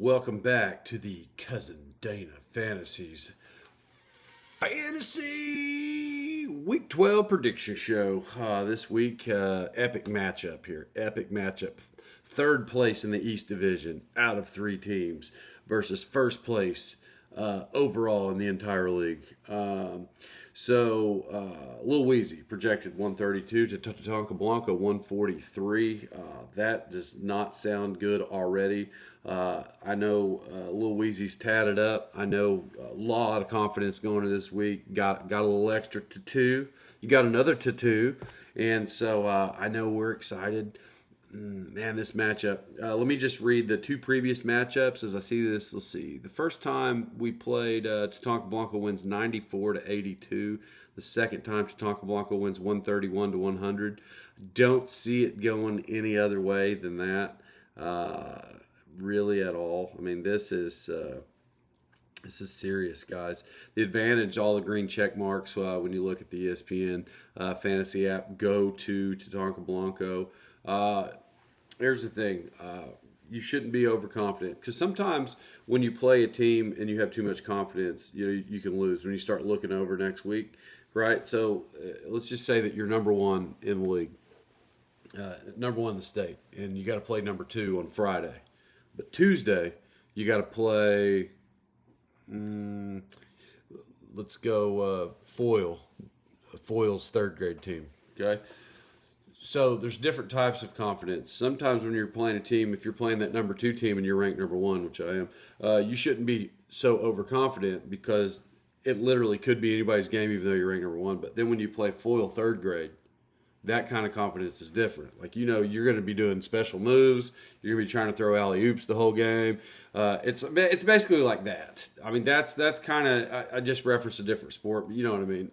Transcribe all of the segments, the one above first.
Welcome back to the Cousin Dana Fantasies Fantasy Week 12 Prediction Show. This week, epic matchup here. Epic matchup. Third place in the East Division out of three teams versus first place overall in the entire league. Lil Weezy projected 132 to Tatanka Blanca 143. That does not sound good already. I know Lil Weezy's tatted up. I know a lot of confidence going into this week. Got a little extra tattoo. You got another tattoo, and so I know we're excited. Man, this matchup. Let me just read the two previous matchups as I see this. Let's see. The first time we played, Tatanka Blanca wins 94 to 82. The second time, Tatanka Blanca wins 131 to 100. Don't see it going any other way than that, really at all. I mean, this is serious, guys. The advantage, all the green check marks when you look at the ESPN fantasy app, go to Tatanka Blanco. Here's the thing. You shouldn't be overconfident because sometimes when you play a team and you have too much confidence, you can lose when you start looking over next week, right? So let's just say that you're number one in the league, number one in the state, and you got to play number two on Friday. But Tuesday, you got to play, let's go Foyle's third grade team, okay? So there's different types of confidence. Sometimes when you're playing a team, if you're playing that number two team and you're ranked number one, which I am, you shouldn't be so overconfident because it literally could be anybody's game even though you're ranked number one. But then when you play Foyle third grade, that kind of confidence is different. Like, you're going to be doing special moves. You're going to be trying to throw alley-oops the whole game. It's basically like that. I mean, that's kind of, I just referenced a different sport, but you know what I mean.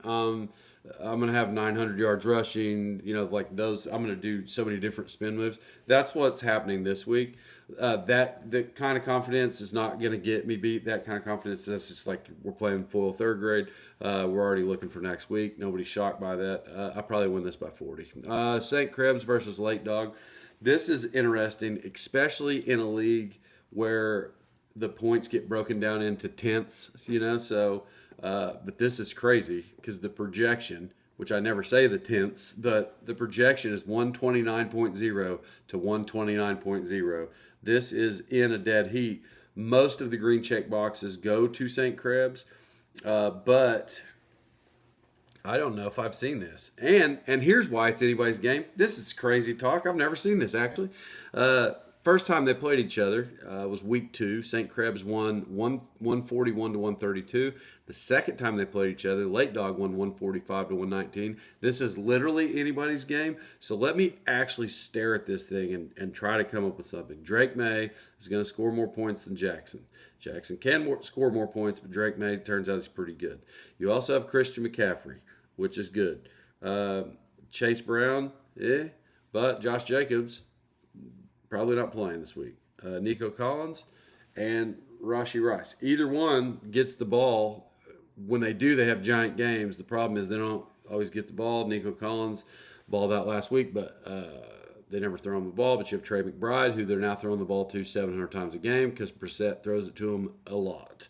I'm going to have 900 yards rushing, like those. I'm going to do so many different spin moves. That's what's happening this week. That kind of confidence is not going to get me beat. That kind of confidence, that's just like we're playing full third grade. We're already looking for next week. Nobody's shocked by that. I probably win this by 40. St. Krebs versus Late Dog. This is interesting, especially in a league where the points get broken down into tenths, so... but this is crazy because the projection, which I never say the tenths, but the projection is 129.0 to 129.0. This is in a dead heat. Most of the green check boxes go to St. Krebs, but I don't know if I've seen this. And here's why it's anybody's game. This is crazy talk. I've never seen this actually. First time they played each other was week 2. St. Krebs won 141 to 132. The second time they played each other, Late Dog won 145 to 119. This is literally anybody's game. So let me actually stare at this thing and try to come up with something. Drake May is going to score more points than Jackson. Jackson can score more points, but Drake May turns out is pretty good. You also have Christian McCaffrey, which is good. Chase Brown, but Josh Jacobs, probably not playing this week. Nico Collins and Rashee Rice. Either one gets the ball. When they do, they have giant games. The problem is they don't always get the ball. Nico Collins balled out last week, but they never throw him the ball. But you have Trey McBride, who they're now throwing the ball to 700 times a game because Brissett throws it to him a lot.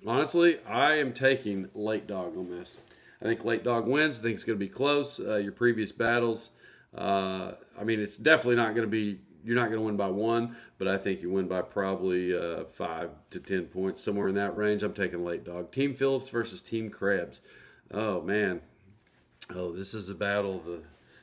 Honestly, I am taking Late Dog on this. I think Late Dog wins. I think it's going to be close. Your previous battles, it's definitely not going to be, you're not going to win by 1, but I think you win by probably 5 to 10 points, somewhere in that range. I'm taking Late Dog. Team Phillips versus Team Krebs. Oh, man. Oh, this is the battle.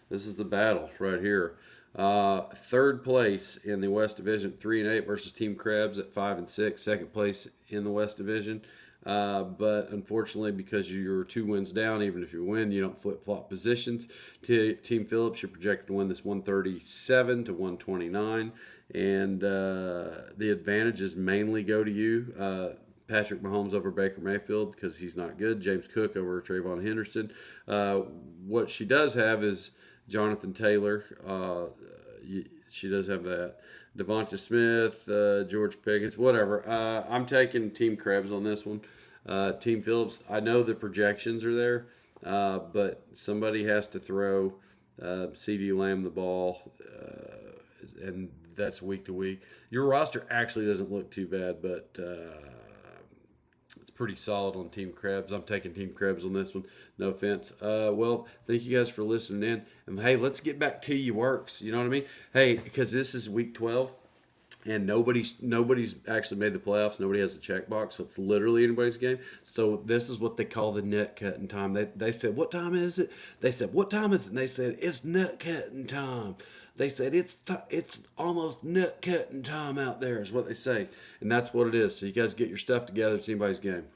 This is the battle right here. Third place in the West Division, 3-8 versus Team Krebs at 5-6. Second place in the West Division. But unfortunately, because you're 2 wins down, even if you win, you don't flip-flop positions. Team Phillips, you're projected to win this 137 to 129. And the advantages mainly go to you. Patrick Mahomes over Baker Mayfield because he's not good. James Cook over Trayvon Henderson. What she does have is Jonathan Taylor. She does have that. Devonta Smith, George Pickens, whatever. I'm taking Team Krebs on this one. Team Phillips, I know the projections are there, but somebody has to throw CeeDee Lamb the ball, and that's week to week. Your roster actually doesn't look too bad, but it's pretty solid on Team Krebs. I'm taking Team Krebs on this one. No offense. Well, thank you guys for listening in. And hey, let's get back to you works. You know what I mean? Hey, because this is week 12. And nobody's actually made the playoffs. Nobody has a checkbox, so it's literally anybody's game. So this is what they call the nut cutting time. They said, "What time is it?" They said, "What time is it?" And they said, "It's nut cutting time." They said, "It's almost nut cutting time out there," is what they say, and that's what it is. So you guys get your stuff together. It's anybody's game.